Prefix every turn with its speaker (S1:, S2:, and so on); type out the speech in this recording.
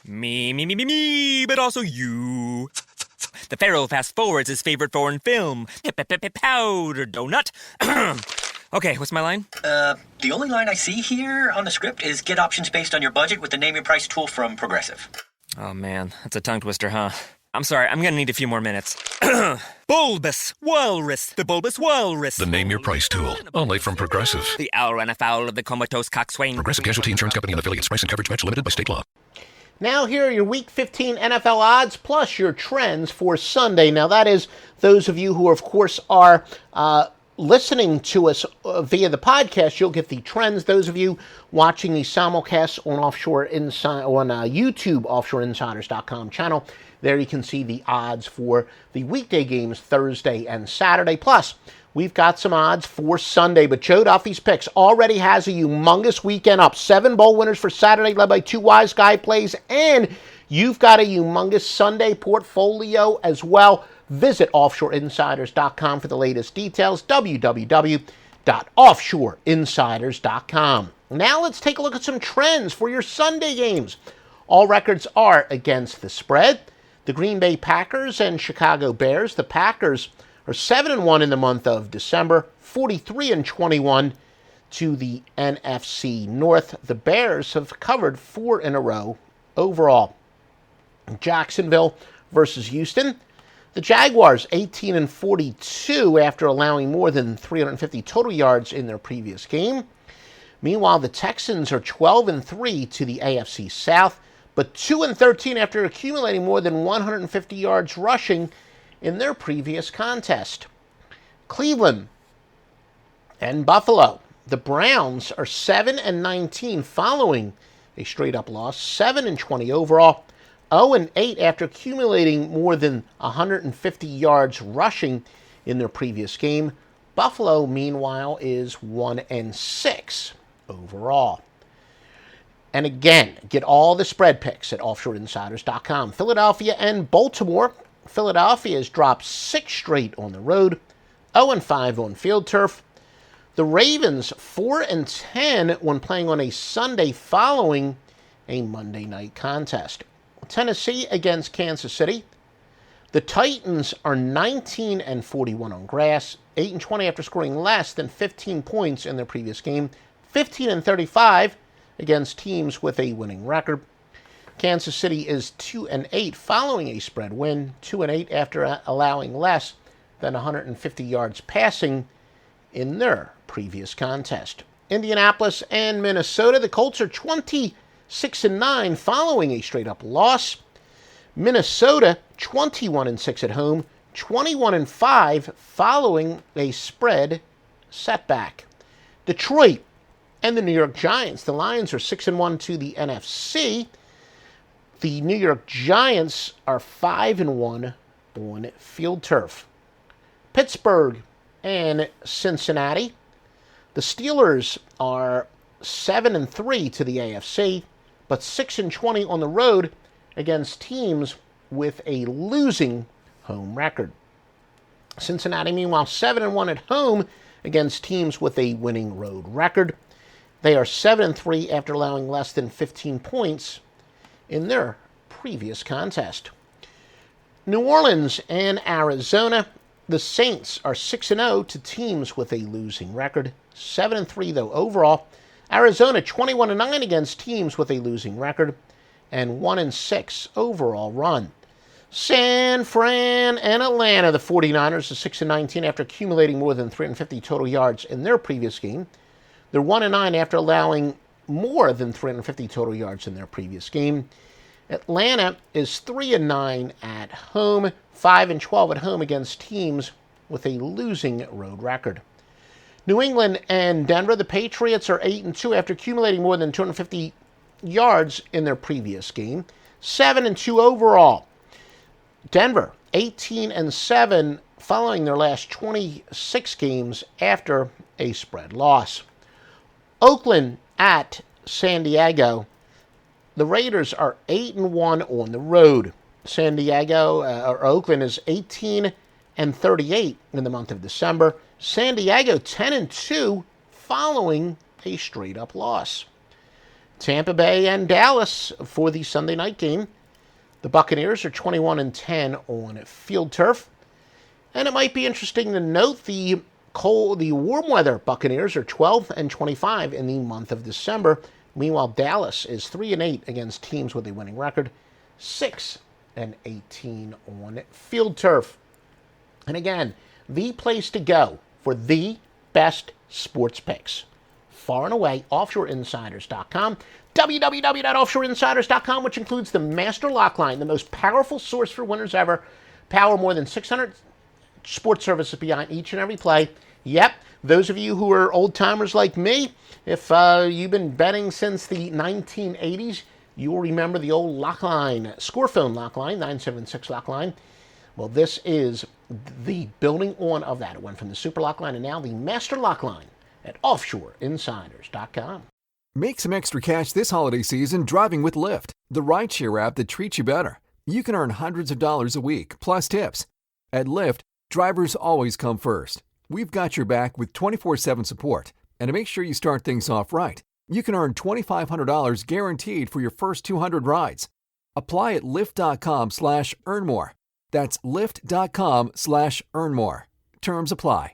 S1: Me, but also you. The Pharaoh fast forwards his favorite foreign film, Powder Donut. Okay, what's my line?
S2: The only line I see here on the script is get options based on your budget with the Name Your Price tool from Progressive.
S1: Oh man, that's a tongue twister, huh? I'm sorry, I'm gonna need a few more minutes. Bulbous Walrus, the Bulbous Walrus.
S3: The Name Your Price tool, only from Progressive.
S1: The owl ran afoul of the comatose coxswain.
S3: Progressive Casualty Insurance Company and affiliates. Price and coverage match limited by state law.
S4: Now here are your Week 15 NFL odds plus your trends for Sunday. Now that is those of you who, of course, are listening to us via the podcast. You'll get the trends. Those of you watching the simulcast on YouTube, offshoreinsiders.com channel, there you can see the odds for the weekday games Thursday and Saturday. Plus, we've got some odds for Sunday, but Joe Duffy's Picks already has a humongous weekend up. 7 bowl winners for Saturday, led by 2 wise guy plays, and you've got a humongous Sunday portfolio as well. Visit offshoreinsiders.com for the latest details, www.offshoreinsiders.com. Now let's take a look at some trends for your Sunday games. All records are against the spread. The Green Bay Packers and Chicago Bears. The Packers are 7-1 in the month of December, 43-21 to the NFC North. The Bears have covered 4 in a row overall. Jacksonville versus Houston. The Jaguars 18-42 after allowing more than 350 total yards in their previous game. Meanwhile, the Texans are 12-3 to the AFC South, but 2-13 after accumulating more than 150 yards rushing in their previous contest. Cleveland and Buffalo. The Browns are 7-19 following a straight-up loss, 7-20 overall, 0-8 after accumulating more than 150 yards rushing in their previous game. Buffalo, meanwhile, is 1-6 overall. And again, get all the spread picks at offshoreinsiders.com. Philadelphia and Baltimore. Philadelphia has dropped 6 straight on the road, 0-5 on field turf. The Ravens 4-10 when playing on a Sunday following a Monday night contest. Tennessee against Kansas City. The Titans are 19-41 on grass, 8-20 after scoring less than 15 points in their previous game, 15-35 against teams with a winning record. Kansas City is 2-8 following a spread win, 2-8 after allowing less than 150 yards passing in their previous contest. Indianapolis and Minnesota. The Colts are 26-9 following a straight-up loss. Minnesota 21-6 at home, 21-5 following a spread setback. Detroit and the New York Giants. The Lions are 6-1 to the NFC. The New York Giants are 5-1 on field turf. Pittsburgh and Cincinnati. The Steelers are 7-3 to the AFC, but 6-20 on the road against teams with a losing home record. Cincinnati, meanwhile, 7-1 at home against teams with a winning road record. They are 7-3 after allowing less than 15 points in their previous contest. New Orleans and Arizona. The Saints are 6-0 to teams with a losing record, 7-3 though overall. Arizona 21-9 against teams with a losing record, and 1-6 overall run. San Fran and Atlanta. The 49ers are 6-19 after accumulating more than 350 total yards in their previous game. They're 1-9 after allowing more than 350 total yards in their previous game. Atlanta is 3-9 at home, 5-12 at home against teams with a losing road record. New England and Denver. The Patriots are 8-2 after accumulating more than 250 yards in their previous game, 7-2 overall. Denver 18-7 following their last 26 games after a spread loss. Oakland at San Diego. The Raiders are 8-1 on the road. Oakland is 18-38 in the month of December. San Diego 10-2 following a straight-up loss. Tampa Bay and Dallas for the Sunday night game. The Buccaneers are 21-10 on field turf. And it might be interesting to note the warm weather Buccaneers are 12-25 in the month of December. Meanwhile, Dallas is 3-8 against teams with a winning record, 6-18 on field turf. And again, the place to go for the best sports picks, far and away, offshoreinsiders.com. www.offshoreinsiders.com, which includes the Master Lock Line, the most powerful source for winners ever. Power more than 600 sports services behind each and every play. Yep, those of you who are old-timers like me, if you've been betting since the 1980s, you will remember the old lock line, score phone lock line, 976 lock line. Well, this is the building on of that. It went from the Super Lock Line and now the Master Lock Line at offshoreinsiders.com.
S5: Make some extra cash this holiday season driving with Lyft, the rideshare app that treats you better. You can earn hundreds of dollars a week, plus tips. At Lyft, drivers always come first. We've got your back with 24/7 support. And to make sure you start things off right, you can earn $2,500 guaranteed for your first 200 rides. Apply at Lyft.com/earn more. That's Lyft.com/earn more. Terms apply.